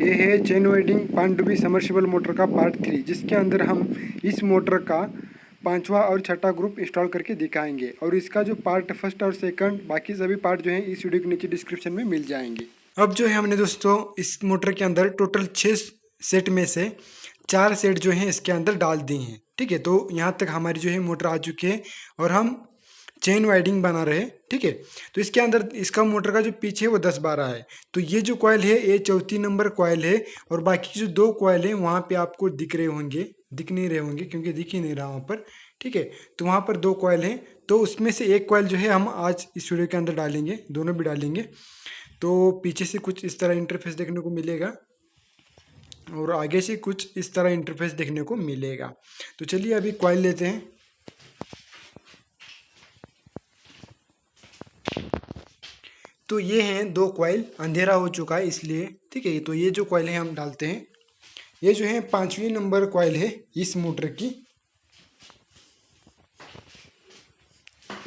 ये है chain winding पनडुब्बी सबमर्सिबल मोटर का पार्ट 3, जिसके अंदर हम इस मोटर का पांचवा और छठा ग्रुप इंस्टॉल करके दिखाएंगे। और इसका जो पार्ट फर्स्ट और सेकंड बाकी सभी पार्ट जो हैं इस वीडियो के नीचे डिस्क्रिप्शन में मिल जाएंगे। अब जो है हमने दोस्तों इस मोटर के अंदर टोटल 6 सेट में से 4 सेट जो हैं इसके अंदर डाल दिए हैं। ठीक है, तो यहाँ तक हमारी जो है मोटर आ चुकी है और हम चेन वाइंडिंग बना रहे हैं। ठीक है, तो इसके अंदर इसका मोटर का जो पीछे वो 10-12 है। तो ये जो कॉयल है ये 34 नंबर कॉयल है और बाकी जो 2 कॉयल है वहाँ पे आपको दिख रहे होंगे, दिख नहीं रहे होंगे क्योंकि दिख ही नहीं रहा वहाँ पर। ठीक है, तो वहाँ पर 2 कॉयल हैं, तो उसमें से एक कॉयल जो है हम आज इस वीडियो के अंदर डालेंगे, दोनों भी डालेंगे। तो पीछे से कुछ इस तरह इंटरफेस देखने को मिलेगा और आगे से कुछ इस तरह इंटरफेस देखने को मिलेगा। तो चलिए अभी कॉयल लेते हैं। तो ये हैं 2 कॉइल, अंधेरा हो चुका है इसलिए। ठीक है, तो ये जो कॉइल है हम डालते हैं। ये जो है 5वीं नंबर कॉइल है इस मोटर की।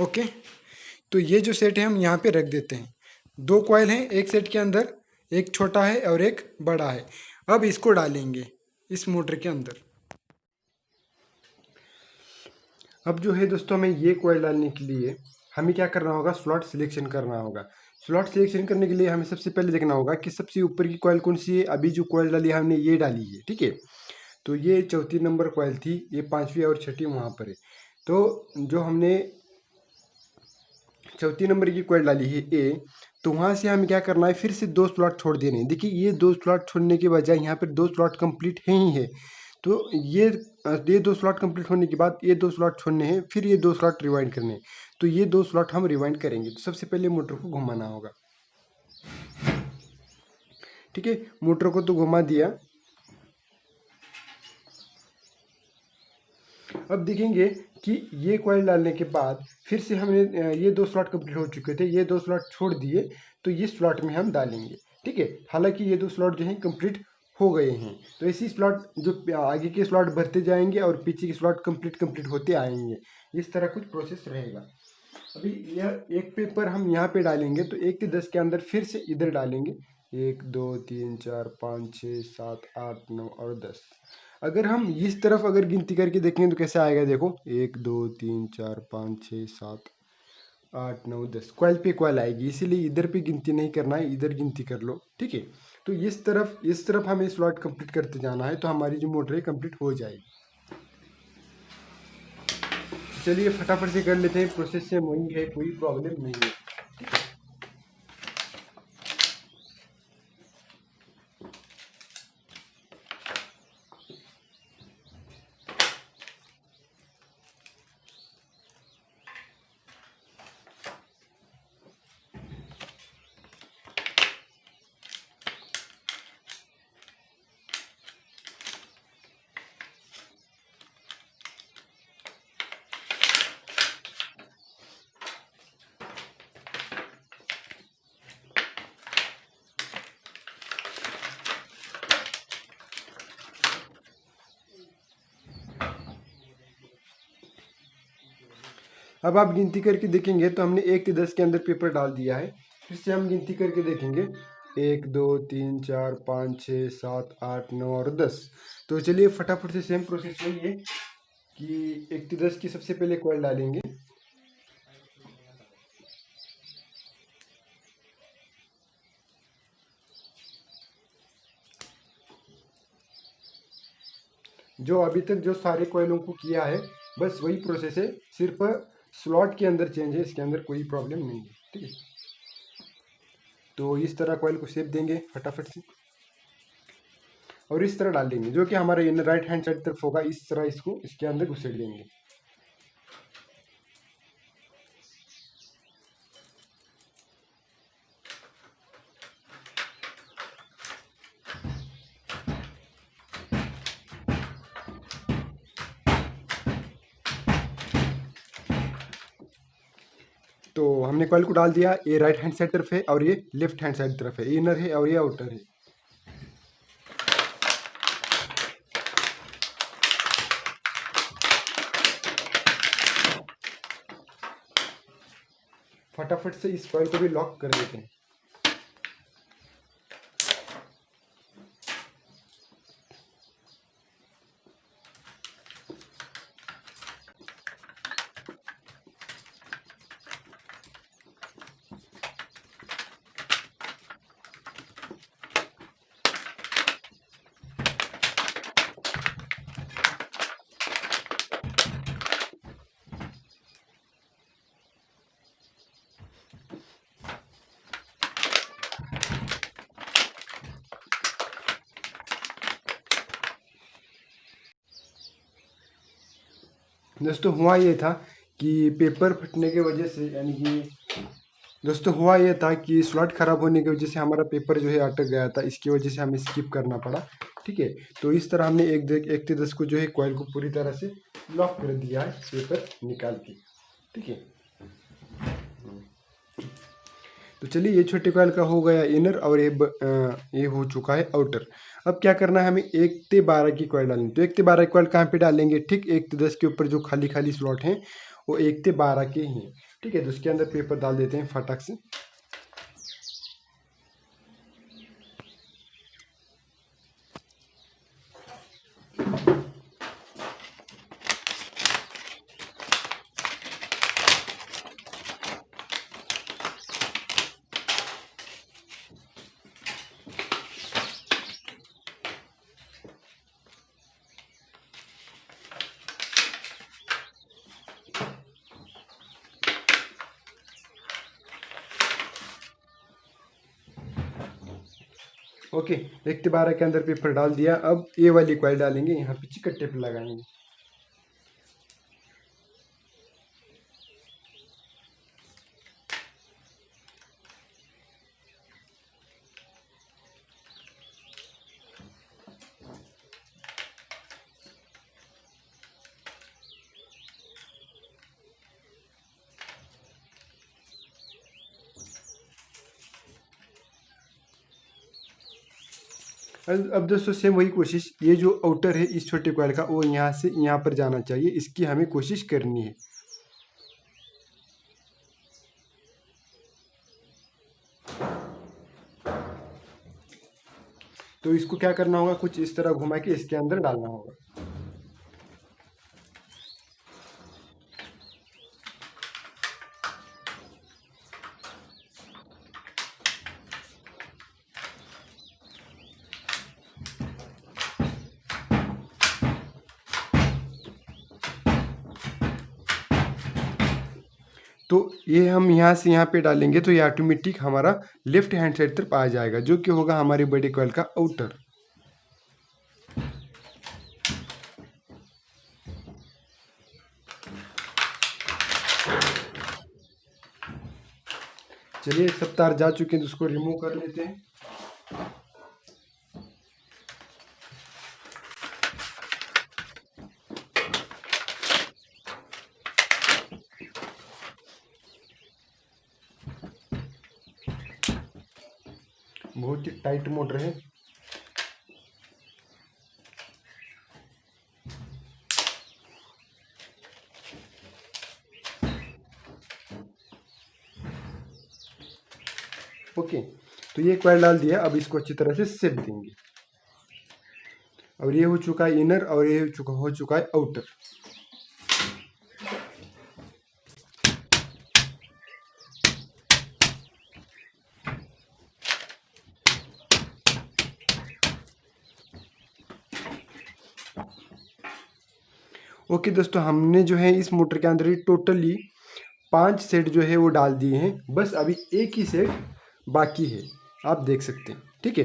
ओके, तो ये जो सेट है हम यहाँ पे रख देते हैं। 2 कॉइल हैं एक सेट के अंदर, एक छोटा है और एक बड़ा है। अब इसको डालेंगे इस मोटर के अंदर। अब जो है दोस्तों हमें ये कॉइल डालने के लिए हमें क्या करना होगा, स्लॉट सिलेक्शन करना होगा। स्लॉट सिलेक्शन करने के लिए हमें सबसे पहले देखना होगा कि सबसे ऊपर की कॉइल कौन सी है। अभी जो कॉइल डाली है हमने ये डाली है। ठीक है, तो ये 34 नंबर कॉइल थी, ये 5वीं और 6वीं वहाँ पर है। तो जो हमने 34 नंबर की कॉइल डाली है ए, तो वहाँ से हमें क्या करना है, फिर से 2 स्लॉट छोड़ देने हैं। देखिए ये 2 स्लॉट छोड़ने के बजाय यहाँ पर 2 स्लॉट कंप्लीट है ही है। तो ये 2 स्लॉट कंप्लीट होने के बाद ये 2 स्लॉट छोड़ने हैं, फिर ये 2 स्लॉट रिवाइंड करने हैं। तो ये 2 स्लॉट हम रिवाइंड करेंगे। तो सबसे पहले मोटर को घुमाना होगा। ठीक है, मोटर को तो घुमा दिया। अब देखेंगे कि ये कॉइल डालने के बाद फिर से हमने ये 2 स्लॉट कंप्लीट हो चुके थे, ये 2 स्लॉट छोड़ दिए, तो ये स्लॉट में हम डालेंगे। ठीक है, हालांकि ये 2 स्लॉट जो हैं कंप्लीट हो गए हैं, तो इसी स्लॉट जो आगे के स्लॉट भरते जाएंगे और पीछे के स्लॉट कंप्लीट होते आएंगे। इस तरह कुछ प्रोसेस रहेगा। अभी यह एक पेपर हम यहाँ पे डालेंगे, तो 1 से 10 के अंदर फिर से इधर डालेंगे। 1 2 3 4 5 6 7 8 9 और 10। अगर हम इस तरफ अगर गिनती करके देखें तो कैसे आएगा, देखो 1 2 3 4 5 6 7 8 9 10 कॉइल पे कॉइल आएगी, इसीलिए इधर पे गिनती नहीं करना है, इधर गिनती कर लो। ठीक है, तो इस तरफ हमें स्लॉट कंप्लीट करते जाना है, तो हमारी जो मोटर है कंप्लीट हो जाएगी। चलिए फटाफट से कर लेते हैं, प्रोसेस से वही है, कोई प्रॉब्लम नहीं है। अब आप गिनती करके देखेंगे तो हमने 1 से 10 के अंदर पेपर डाल दिया है। फिर से हम गिनती करके देखेंगे, 1 2 3 4 5 6 7 8 9 और 10। तो चलिए फटाफट से सेम प्रोसेस वही है कि 1 से 10 की सबसे पहले कॉइल डालेंगे। जो अभी तक जो सारे कॉइलों को किया है बस वही प्रोसेस है, सिर्फ स्लॉट के अंदर चेंज है, इसके अंदर कोई प्रॉब्लम नहीं है। ठीक है, तो इस तरह कॉइल को शेप देंगे फटाफट से और इस तरह डाल देंगे, जो कि हमारे राइट हैंड साइड तरफ होगा, इस तरह इसको इसके अंदर घुसेड़ देंगे। तो हमने कॉइल को डाल दिया, ये राइट हैंड साइड तरफ है और ये लेफ्ट हैंड साइड तरफ है, ये इनर है और ये आउटर है। फटाफट से इस कॉइल को भी लॉक कर देते हैं। दोस्तों हुआ ये था कि पेपर फटने की वजह से, यानी कि दोस्तों हुआ ये था कि स्लॉट ख़राब होने की वजह से हमारा पेपर जो है अटक गया था, इसकी वजह से हमें स्किप करना पड़ा। ठीक है, तो इस तरह हमने 1 से 10 को जो है कॉइल को पूरी तरह से लॉक कर दिया है पेपर निकाल के। ठीक है, तो चलिए ये छोटे कॉइल का हो गया इनर और ये हो चुका है आउटर। अब क्या करना है, हमें 1 से 12 की कॉइल डालनी। तो 1 से 12 की कॉइल कहाँ पे डालेंगे, ठीक 1 से 10 के ऊपर जो खाली खाली स्लॉट हैं वो 1 से 12 के ही हैं। ठीक है, तो उसके अंदर पेपर डाल देते हैं फटाक से। ओके, 1 से 12 के अंदर पेपर डाल दिया। अब ये वाली कॉइल डालेंगे, यहाँ पे चिकट टेप लगाएंगे। अब दोस्तों सेम वही कोशिश, ये जो आउटर है इस छोटे कॉइल का वो यहाँ से यहाँ पर जाना चाहिए, इसकी हमें कोशिश करनी है। तो इसको क्या करना होगा, कुछ इस तरह घुमा के इसके अंदर डालना होगा। तो ये हम यहाँ से यहाँ पे डालेंगे तो ये ऑटोमेटिक हमारा लेफ्ट हैंड साइड तरफ आ जाएगा, जो कि होगा हमारे बड़े कॉइल का आउटर। चलिए सब तार जा चुके हैं तो उसको रिमूव कर लेते हैं। बहुत ही टाइट मोटर है। ओके, तो ये कॉइल डाल दिया, अब इसको अच्छी तरह से सेट देंगे। और ये हो चुका है इनर और ये हो चुका है आउटर। ओके दोस्तों, हमने जो है इस मोटर के अंदर ही टोटली 5 सेट जो है वो डाल दिए हैं, बस अभी एक ही सेट बाकी है, आप देख सकते हैं। ठीक है,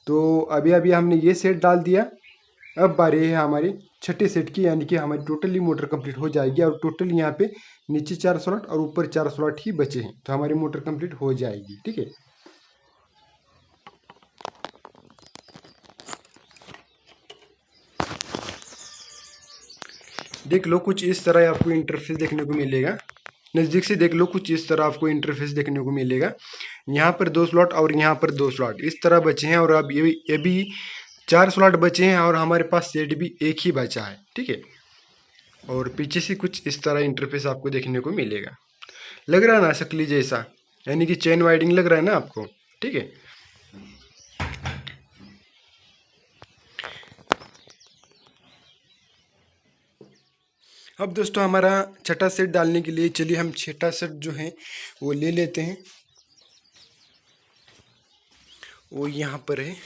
तो अभी अभी हमने ये सेट डाल दिया। अब बारी है हमारी छठे सेट की, यानी कि हमारी टोटली मोटर कंप्लीट हो जाएगी। और टोटल यहाँ पे नीचे 4 स्लॉट और ऊपर 4 स्लॉट ही बचे हैं, तो हमारी मोटर कंप्लीट हो जाएगी। ठीक है, देख लो कुछ इस तरह आपको इंटरफेस देखने को मिलेगा। नज़दीक से देख लो, कुछ इस तरह आपको इंटरफेस देखने को मिलेगा। यहाँ पर 2 स्लॉट और यहाँ पर 2 स्लॉट इस तरह बचे हैं, और अब ये भी 4 स्लॉट बचे हैं, और हमारे पास सेट भी एक ही बचा है। ठीक है, और पीछे से कुछ इस तरह इंटरफेस आपको देखने को मिलेगा। लग रहा है ना शक्ली जैसा, यानी कि चेन वाइडिंग लग रहा है ना आपको। ठीक है, अब दोस्तों हमारा छठा सेट डालने के लिए चलिए हम छठा सेट जो है वो ले लेते हैं। वो यहाँ पर है,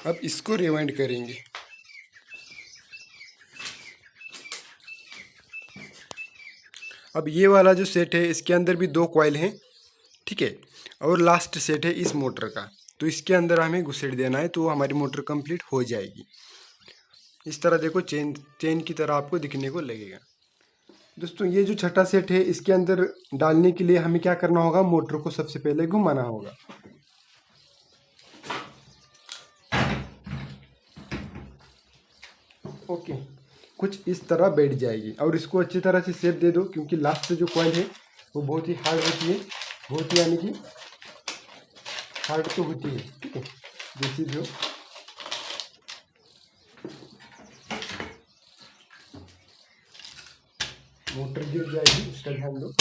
अब इसको रिवाइंड करेंगे। अब ये वाला जो सेट है इसके अंदर भी 2 कॉइल हैं। ठीक है, और लास्ट सेट है इस मोटर का, तो इसके अंदर हमें घुसेड़ देना है, तो हमारी मोटर कंप्लीट हो जाएगी। इस तरह देखो चेन चेन की तरह आपको दिखने को लगेगा। दोस्तों ये जो छठा सेट है इसके अंदर डालने के लिए हमें क्या करना होगा, मोटर को सबसे पहले घुमाना होगा। ओके, कुछ इस तरह बैठ जाएगी और इसको अच्छी तरह से शेप दे दो, क्योंकि लास्ट जो कॉइल है वो बहुत ही हार्ड होती है, बहुत ही यानी कि हार्ड तो होती है। ठीक है, जैसी जो मोटर गिर जाएगी उसका ध्यान दो।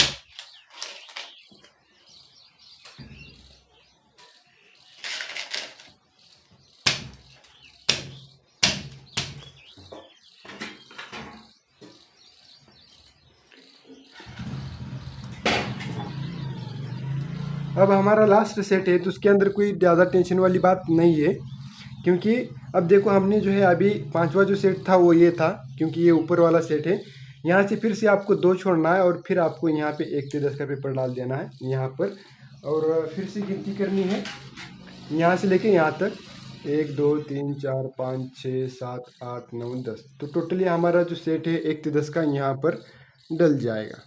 अब हमारा लास्ट सेट है तो उसके अंदर कोई ज़्यादा टेंशन वाली बात नहीं है, क्योंकि अब देखो हमने जो है अभी पांचवा जो सेट था वो ये था, क्योंकि ये ऊपर वाला सेट है। यहाँ से फिर से आपको दो छोड़ना है और फिर आपको यहाँ पे 1 से 10 का पेपर डाल देना है यहाँ पर, और फिर से गिनती करनी है यहाँ से लेके यहाँ तक 1 2 3 4 5 6 7 8 9 10। तो टोटली हमारा जो सेट है 1 से 10 का यहाँ पर डल जाएगा।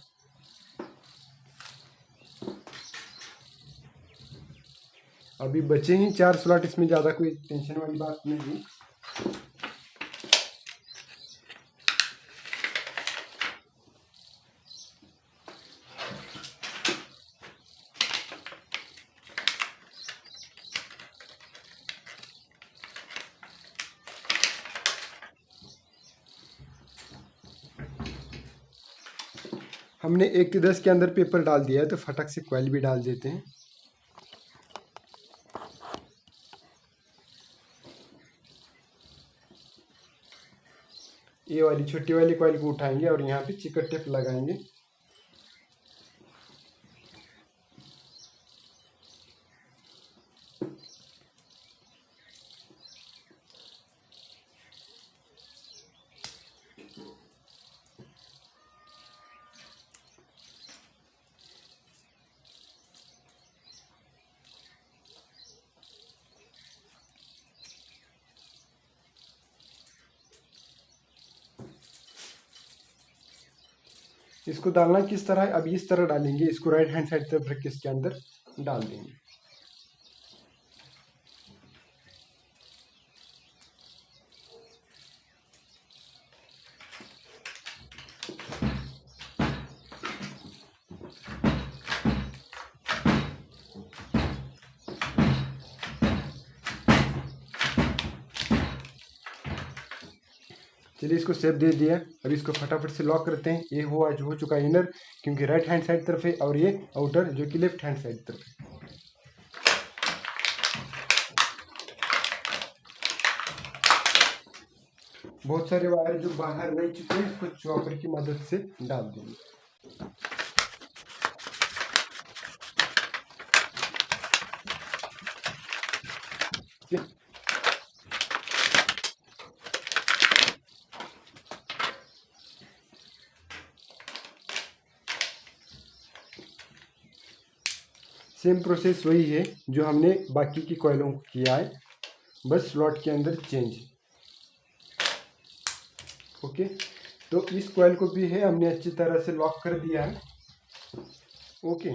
अभी बचे ही 4 स्लॉट, इसमें ज़्यादा कोई टेंशन वाली बात नहीं है। हमने 1 से 10 के अंदर पेपर डाल दिया है तो फटक से कॉइल भी डाल देते हैं। ये वाली छोटी वाली कॉइल को उठाएंगे और यहाँ पे चिकट टेप लगाएंगे। इसको डालना किस तरह है, अब इस तरह डालेंगे, इसको राइट हैंड साइड तरफ रख के इसके अंदर डाल देंगे। चलिए इसको शेप दे दिया, अब इसको फटाफट से लॉक करते हैं। ये हो चुका है इनर, क्योंकि राइट हैंड साइड तरफ है, और ये आउटर जो कि लेफ्ट हैंड साइड तरफ है। बहुत सारे वायर जो बाहर रह चुके हैं इसको चॉपर की मदद से डाल देंगे। सेम प्रोसेस वही है जो हमने बाकी की कॉइलों को किया है, बस स्लॉट के अंदर चेंज। ओके, तो इस कॉइल को भी है हमने अच्छी तरह से लॉक कर दिया है। ओके,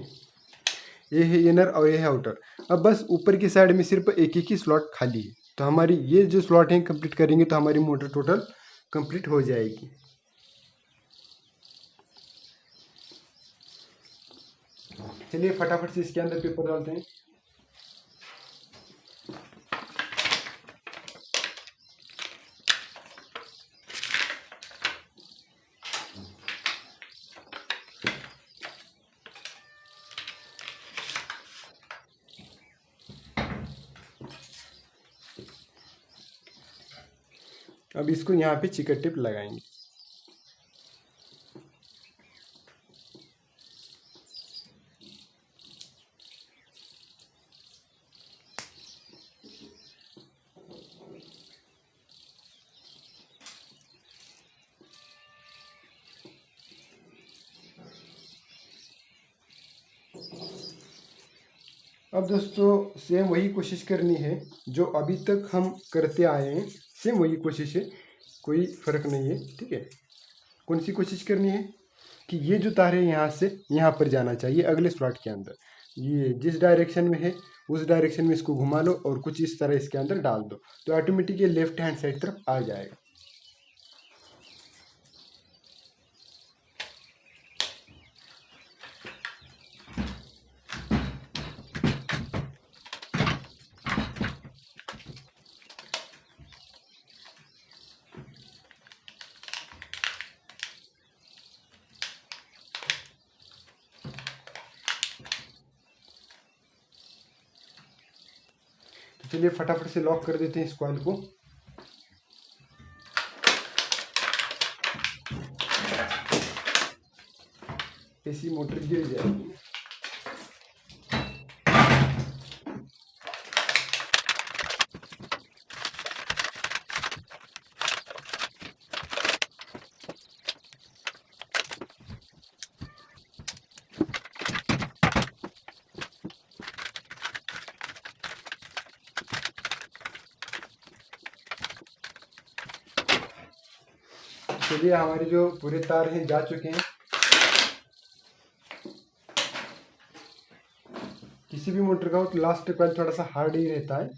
ये है इनर और ये है आउटर। अब बस ऊपर की साइड में सिर्फ एक ही स्लॉट खाली है, तो हमारी ये जो स्लॉट है कंप्लीट करेंगे तो हमारी मोटर टोटल कंप्लीट हो जाएगी। चलिए फटाफट से इसके अंदर पेपर डालते हैं। अब इसको यहाँ पे चिकट टिप लगाएंगे। अब दोस्तों सेम वही कोशिश करनी है जो अभी तक हम करते आए हैं, सेम वही कोशिश है। कोई फ़र्क नहीं है, ठीक है। कौन सी कोशिश करनी है कि ये जो तार है यहाँ से यहाँ पर जाना चाहिए अगले स्लॉट के अंदर। ये जिस डायरेक्शन में है उस डायरेक्शन में इसको घुमा लो और कुछ इस तरह इसके अंदर डाल दो, तो ऑटोमेटिक ये लेफ्ट हैंड साइड तरफ आ जाएगा। तो चलिए फटाफट से लॉक कर देते हैं इस कॉइल को। एसी मोटर गिर जाएगी। चलिए हमारे जो पूरे तार हैं जा चुके हैं। किसी भी मोटर का हो तो लास्ट कॉइल थोड़ा सा हार्ड ही रहता है।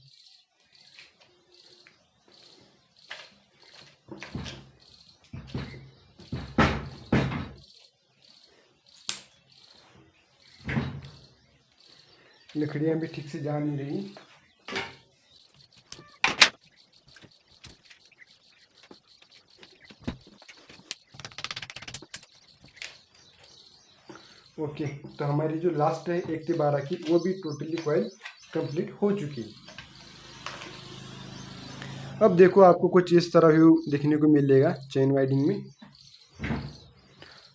लकड़ियां भी ठीक से जा नहीं रही। ओके, तो हमारी जो लास्ट है 1 से 12 की वो भी टोटली कॉइल कंप्लीट हो चुकी है। अब देखो आपको कुछ इस तरह व्यू देखने को मिलेगा चेन वाइडिंग में।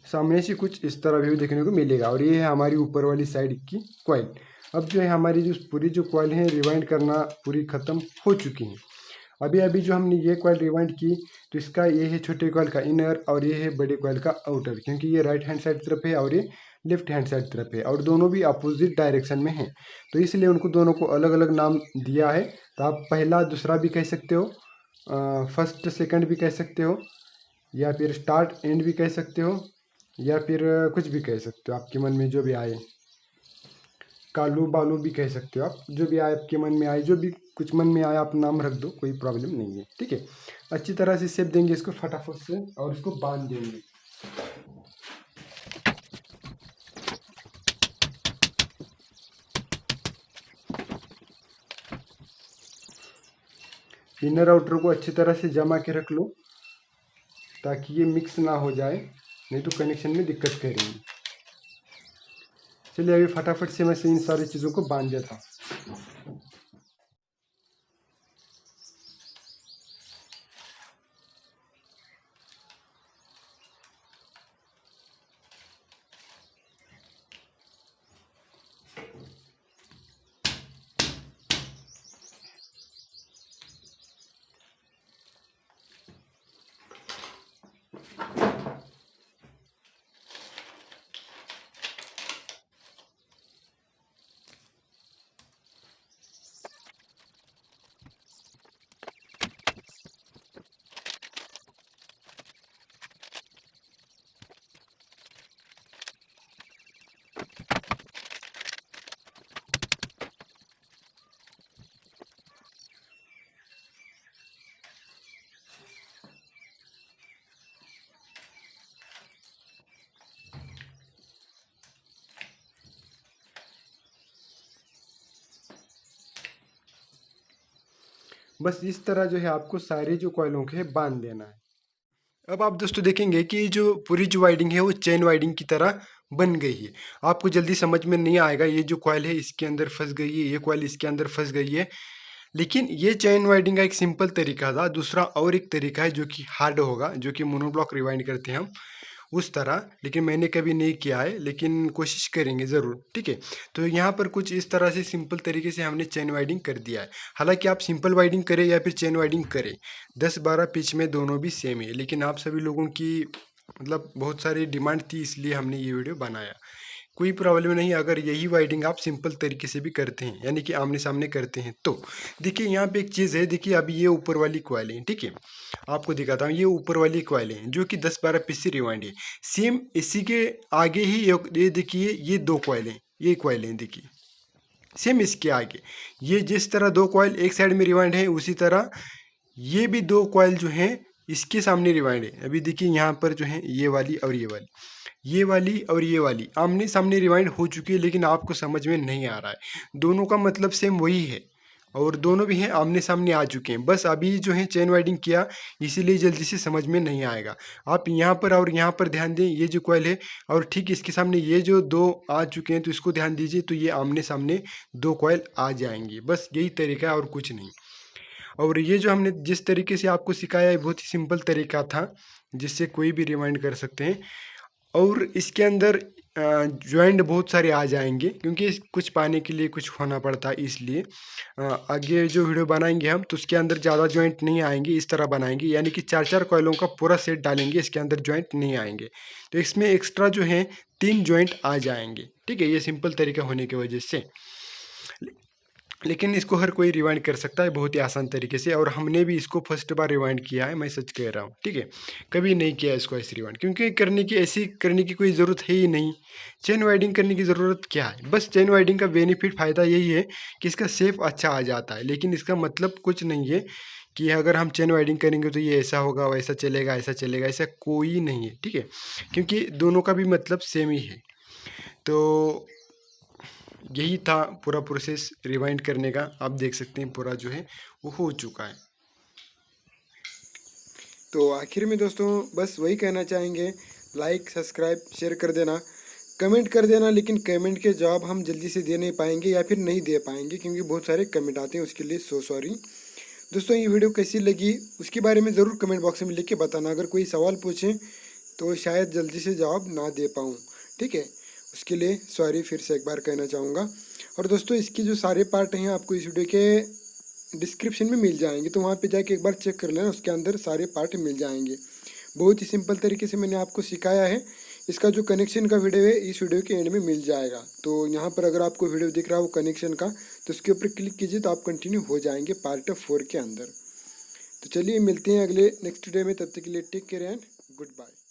सामने से कुछ इस तरह व्यू देखने को मिलेगा और ये है हमारी ऊपर वाली साइड की कॉइल। अब जो है हमारी जो पूरी जो कॉइल है रिवाइंड करना पूरी ख़त्म हो चुकी है। अभी अभी जो हमने ये कॉइल रिवाइंड की तो इसका ये है छोटे कॉइल का इनर और ये है बड़े कॉइल का आउटर, क्योंकि ये राइट हैंड साइड तरफ है और ये लेफ्ट हैंड साइड तरफ है और दोनों भी अपोजिट डायरेक्शन में हैं, तो इसलिए उनको दोनों को अलग अलग नाम दिया है। तो आप पहला दूसरा भी कह सकते हो, फर्स्ट सेकंड भी कह सकते हो, या फिर स्टार्ट एंड भी कह सकते हो, या फिर कुछ भी कह सकते हो आपके मन में जो भी आए। कालू बालू भी कह सकते हो आप, जो भी आए आपके मन में आए, जो भी कुछ मन में आया आप नाम रख दो, कोई प्रॉब्लम नहीं है, ठीक है। अच्छी तरह से शेप देंगे इसको फटाफट से और इसको बांध देंगे। इनर आउटर को अच्छी तरह से जमा के रख लो ताकि ये मिक्स ना हो जाए, नहीं तो कनेक्शन में दिक्कत करेंगे। चलिए अभी फटाफट से मैं इन सारी चीज़ों को बांध देता हूँ। बस इस तरह जो है आपको सारे जो कॉइलों के है बांध देना है। अब आप दोस्तों देखेंगे कि जो पूरी जो वाइडिंग है वो चेन वाइडिंग की तरह बन गई है। आपको जल्दी समझ में नहीं आएगा ये जो कॉइल है इसके अंदर फंस गई है, ये कॉइल इसके अंदर फंस गई है, लेकिन ये चेन वाइडिंग का एक सिंपल तरीका था। दूसरा और एक तरीका है जो कि हार्ड होगा, जो कि मोनोब्लॉक रिवाइंड करते हैं हम उस तरह, लेकिन मैंने कभी नहीं किया है, लेकिन कोशिश करेंगे ज़रूर, ठीक है। तो यहाँ पर कुछ इस तरह से सिंपल तरीके से हमने चेन वाइडिंग कर दिया है। हालांकि आप सिंपल वाइडिंग करें या फिर चेन वाइडिंग करें, 10-12 पिच में दोनों भी सेम है, लेकिन आप सभी लोगों की मतलब बहुत सारी डिमांड थी, इसलिए हमने ये वीडियो बनाया। कोई प्रॉब्लम नहीं अगर यही वायरिंग आप सिंपल तरीके से भी करते हैं, यानी कि आमने सामने करते हैं। तो देखिए यहाँ पे एक चीज़ है, देखिए अभी ये ऊपर वाली कॉइल है, ठीक है, आपको दिखाता हूँ। ये ऊपर वाली कॉइल है जो कि 10-12 पीस से रिवाइंड है। सेम इसी के आगे ही ये देखिए ये 2 कॉइल हैं, ये कॉइल हैं देखिए, सेम इसके आगे ये जिस तरह 2 कॉइल एक साइड में रिवाइंड है, उसी तरह ये भी 2 कॉइल जो हैं इसके सामने रिवाइंड है। अभी देखिए यहाँ पर जो है ये वाली और ये वाली, ये वाली और ये वाली आमने सामने रिवाइंड हो चुकी है, लेकिन आपको समझ में नहीं आ रहा है। दोनों का मतलब सेम वही है और दोनों भी हैं आमने सामने आ चुके हैं, बस अभी जो है चेन वाइडिंग किया इसीलिए जल्दी से समझ में नहीं आएगा। आप यहाँ पर और यहाँ पर ध्यान दें, ये जो कॉइल है और ठीक इसके सामने ये जो 2 आ चुके हैं, तो इसको ध्यान दीजिए, तो ये आमने सामने 2 कॉइल आ जाएंगे। बस यही तरीका है और कुछ नहीं। और ये जो हमने जिस तरीके से आपको सिखाया है बहुत ही सिंपल तरीका था, जिससे कोई भी रिमाइंड कर सकते हैं। और इसके अंदर जॉइंट बहुत सारे आ जाएंगे, क्योंकि कुछ पाने के लिए कुछ होना पड़ता है, इसलिए आगे जो वीडियो बनाएंगे हम तो उसके अंदर ज़्यादा जॉइंट नहीं आएंगे, इस तरह बनाएंगे, यानी कि 4-4 कॉइलों का पूरा सेट डालेंगे, इसके अंदर जॉइंट नहीं आएंगे। तो इसमें एक्स्ट्रा जो है 3 जॉइंट आ जाएंगे, ठीक है, ये सिंपल तरीका होने की वजह से। लेकिन इसको हर कोई रिवाइंड कर सकता है बहुत ही आसान तरीके से, और हमने भी इसको फर्स्ट बार रिवाइंड किया है, मैं सच कह रहा हूँ, ठीक है, कभी नहीं किया इसको ऐसे रिवाइंड, क्योंकि ऐसी करने की कोई ज़रूरत है ही नहीं। चेन वाइडिंग करने की ज़रूरत क्या है, बस चेन वाइडिंग का बेनिफिट फ़ायदा यही है कि इसका शेप अच्छा आ जाता है, लेकिन इसका मतलब कुछ नहीं है कि अगर हम चेन वाइडिंग करेंगे तो ये ऐसा होगा, वैसा चलेगा, ऐसा चलेगा, ऐसा कोई नहीं है, ठीक है, क्योंकि दोनों का भी मतलब सेम ही है। तो यही था पूरा प्रोसेस रिवाइंड करने का, आप देख सकते हैं पूरा जो है वो हो चुका है। तो आखिर में दोस्तों बस वही कहना चाहेंगे, लाइक सब्सक्राइब शेयर कर देना, कमेंट कर देना, लेकिन कमेंट के जवाब हम जल्दी से दे नहीं पाएंगे या फिर नहीं दे पाएंगे, क्योंकि बहुत सारे कमेंट आते हैं, उसके लिए सो सॉरी। दोस्तों ये वीडियो कैसी लगी उसके बारे में ज़रूर कमेंट बॉक्स में लिख के बताना, अगर कोई सवाल पूछें तो शायद जल्दी से जवाब ना दे पाऊँ, ठीक है, उसके लिए सॉरी फिर से एक बार कहना चाहूँगा। और दोस्तों इसके जो सारे पार्ट हैं आपको इस वीडियो के डिस्क्रिप्शन में मिल जाएंगे, तो वहाँ पे जाके एक बार चेक कर लेना, उसके अंदर सारे पार्ट मिल जाएंगे। बहुत ही सिंपल तरीके से मैंने आपको सिखाया है। इसका जो कनेक्शन का वीडियो है इस वीडियो के एंड में मिल जाएगा। तो यहाँ पर अगर आपको वीडियो दिख रहा हो कनेक्शन का, तो उसके ऊपर क्लिक कीजिए तो आप कंटिन्यू हो जाएंगे पार्ट 4 के अंदर। तो चलिए मिलते हैं अगले नेक्स्ट डे में, तब तक के लिए take care and good bye.